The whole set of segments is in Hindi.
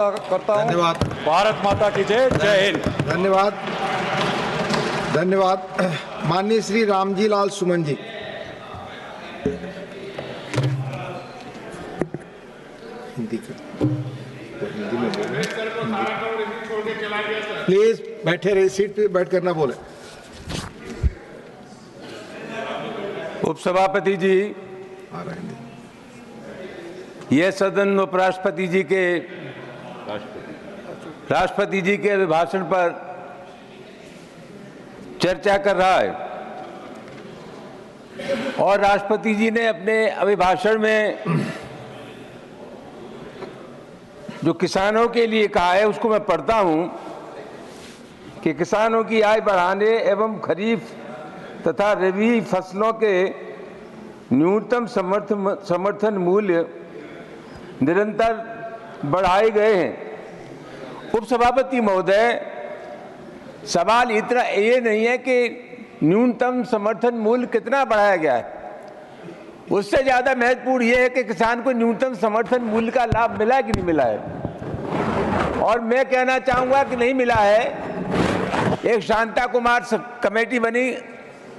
करता हूं। धन्यवाद। भारत माता की जय। जय हिंद। धन्यवाद। धन्यवाद। माननीय श्री रामजी लाल सुमन जी। हिंदी में बोले। प्लीज बैठे रहिए, सीट पे बैठ कर ना बोले। उपसभापति जी, आ रहे हैं। यह सदन उपराष्ट्रपति जी के राष्ट्रपति जी के अभिभाषण पर चर्चा कर रहा है और राष्ट्रपति जी ने अपने अभिभाषण में जो किसानों के लिए कहा है उसको मैं पढ़ता हूं कि किसानों की आय बढ़ाने एवं खरीफ तथा रबी फसलों के न्यूनतम समर्थन मूल्य निरंतर बढ़ाए गए हैं। उपसभापति महोदय, सवाल इतना ये नहीं है कि न्यूनतम समर्थन मूल्य कितना बढ़ाया गया है, उससे ज्यादा महत्वपूर्ण ये है कि किसान को न्यूनतम समर्थन मूल्य का लाभ मिला कि नहीं मिला है। और मैं कहना चाहूंगा कि नहीं मिला है। एक शांता कुमार कमेटी बनी,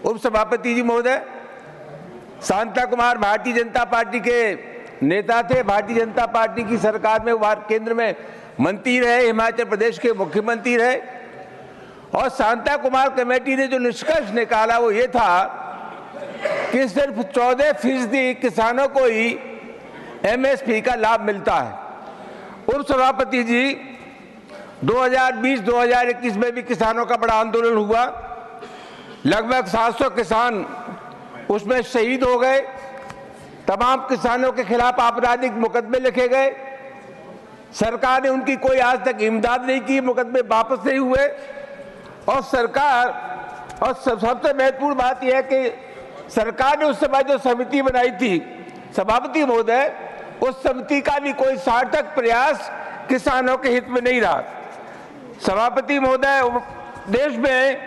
उपसभापति जी महोदय, शांता कुमार भारतीय जनता पार्टी के नेता थे, भारतीय जनता पार्टी की सरकार में केंद्र में मंत्री रहे, हिमाचल प्रदेश के मुख्यमंत्री रहे। और शांता कुमार कमेटी ने जो निष्कर्ष निकाला वो ये था कि सिर्फ 14% किसानों को ही एमएसपी का लाभ मिलता है। उपसभापति जी, 2020-2021 में भी किसानों का बड़ा आंदोलन हुआ। लगभग 700 किसान उसमें शहीद हो गए। तमाम किसानों के खिलाफ आपराधिक मुकदमे लिखे गए। सरकार ने उनकी कोई आज तक इमदाद नहीं की, मुकदमे वापस नहीं हुए। और सरकार, और सबसे महत्वपूर्ण बात यह है कि सरकार ने उस समय जो समिति बनाई थी, सभापति महोदय, उस समिति का भी कोई सार्थक प्रयास किसानों के हित में नहीं रहा। सभापति महोदय, देश में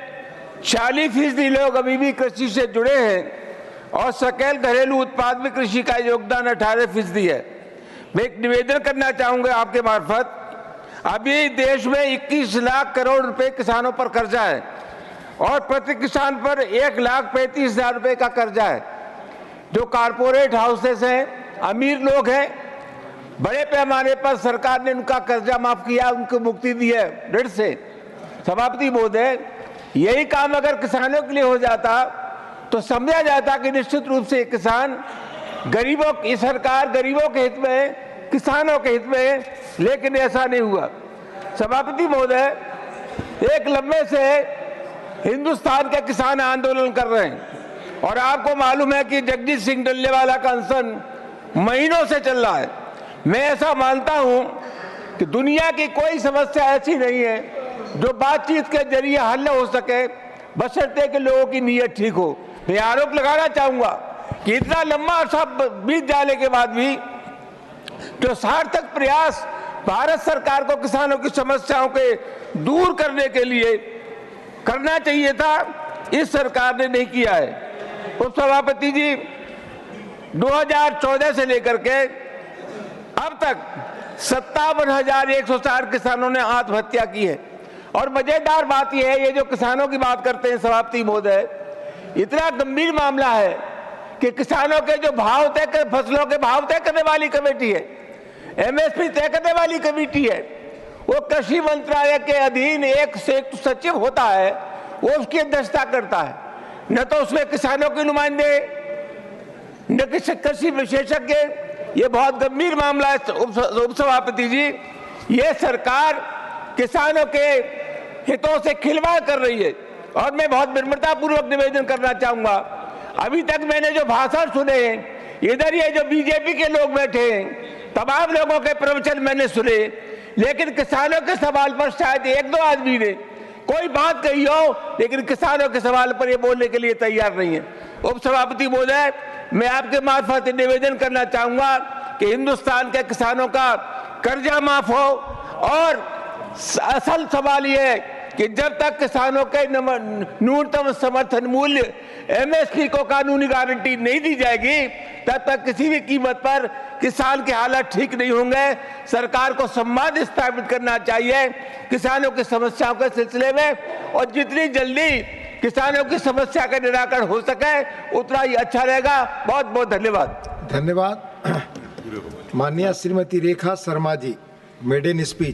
46% लोग अभी भी कृषि से जुड़े हैं और सकल घरेलू उत्पाद में कृषि का योगदान 18% है। मैं एक निवेदन करना चाहूंगा आपके मार्फत, अभी देश में 21 लाख करोड़ रुपए किसानों पर कर्जा है और प्रति किसान पर 1,35,000 रुपए का कर्जा है। जो कारपोरेट हाउसेस हैं, अमीर लोग हैं, बड़े पैमाने पर सरकार ने उनका कर्जा माफ किया, उनको मुक्ति दी है ऋण से। सभापति महोदय, यही काम अगर किसानों के लिए हो जाता तो समझा जाता कि निश्चित रूप से किसान गरीबों की सरकार गरीबों के हित में, किसानों के हित में, लेकिन ऐसा नहीं हुआ। सभापति महोदय, एक लंबे से हिंदुस्तान के किसान आंदोलन कर रहे हैं और आपको मालूम है कि जगदीश सिंह डल्लेवाला का अनशन महीनों से चल रहा है। मैं ऐसा मानता हूं कि दुनिया की कोई समस्या ऐसी नहीं है जो बातचीत के जरिए हल हो सके, बशर्ते कि लोगों की नीयत ठीक हो। मैं आरोप लगाना चाहूंगा कि इतना लंबा अरसा बीत जाने के बाद भी जो सार्थक प्रयास भारत सरकार को किसानों की समस्याओं के दूर करने के लिए करना चाहिए था, इस सरकार ने नहीं किया है। उपसभापति जी, 2014 से लेकर के अब तक 57,160 किसानों ने आत्महत्या की है। और मजेदार बात यह है, ये जो किसानों की बात करते हैं सभापति महोदय, इतना गंभीर मामला है कि किसानों के जो भाव तय कर, फसलों के भाव तय करने वाली कमेटी है, एमएसपी तय करने वाली कमेटी है, वो कृषि मंत्रालय के अधीन एक सचिव होता है, वो उसकी अध्यक्षता करता है। न तो उसमें किसानों के नुमाइंदे, न कृषि विशेषज्ञ। ये बहुत गंभीर मामला है उपसभापति जी। ये सरकार किसानों के हितों से खिलवाड़ कर रही है और मैं बहुत विनम्रता पूर्वक निवेदन करना चाहूंगा, अभी तक मैंने जो भाषण सुने हैं, इधर ये जो बीजेपी के लोग बैठे हैं, तमाम लोगों के प्रवचन मैंने सुने, लेकिन किसानों के सवाल पर शायद 1-2 आदमी ने कोई बात कही हो, लेकिन किसानों के सवाल पर ये बोलने के लिए तैयार नहीं है। उपसभापति महोदय, मैं आपके मार्फत निवेदन करना चाहूंगा कि हिंदुस्तान के किसानों का कर्जा माफ हो। और असल सवाल ये है कि जब तक किसानों के न्यूनतम समर्थन मूल्य एमएसपी को कानूनी गारंटी नहीं दी जाएगी, तब तक किसी भी कीमत पर किसान के हालात ठीक नहीं होंगे। सरकार को संवाद स्थापित करना चाहिए किसानों की समस्याओं के सिलसिले में, और जितनी जल्दी किसानों की समस्या का निराकरण हो सके उतना ही अच्छा रहेगा। बहुत बहुत धन्यवाद। धन्यवाद। माननीय श्रीमती रेखा शर्मा जी, मेडन स्पीच।